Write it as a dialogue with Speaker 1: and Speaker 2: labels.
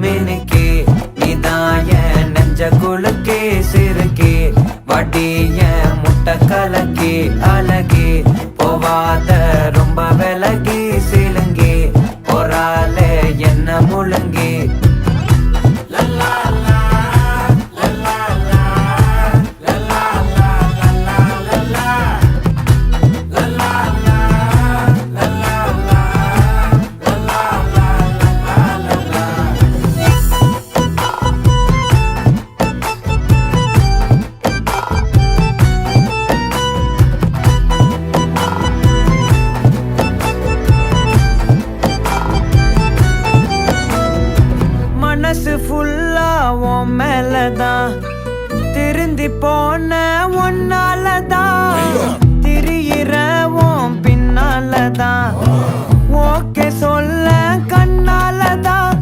Speaker 1: மினுக்கே நீதாய நெஞ்ச குலுக்கே சிறுக்கே வடிய முட்டை கலக்கே அழகே போவாத ரொம்ப விலகி சிலுங்கி பொறாலே என்ன முழுங்கி மனசு ஃபுல்லா உன் மேலதான் திருந்தி போன ஒன்னாலதான் திரியிற உன் பின்னாலதான் ஓகே சொல்ல கண்ணாலதான்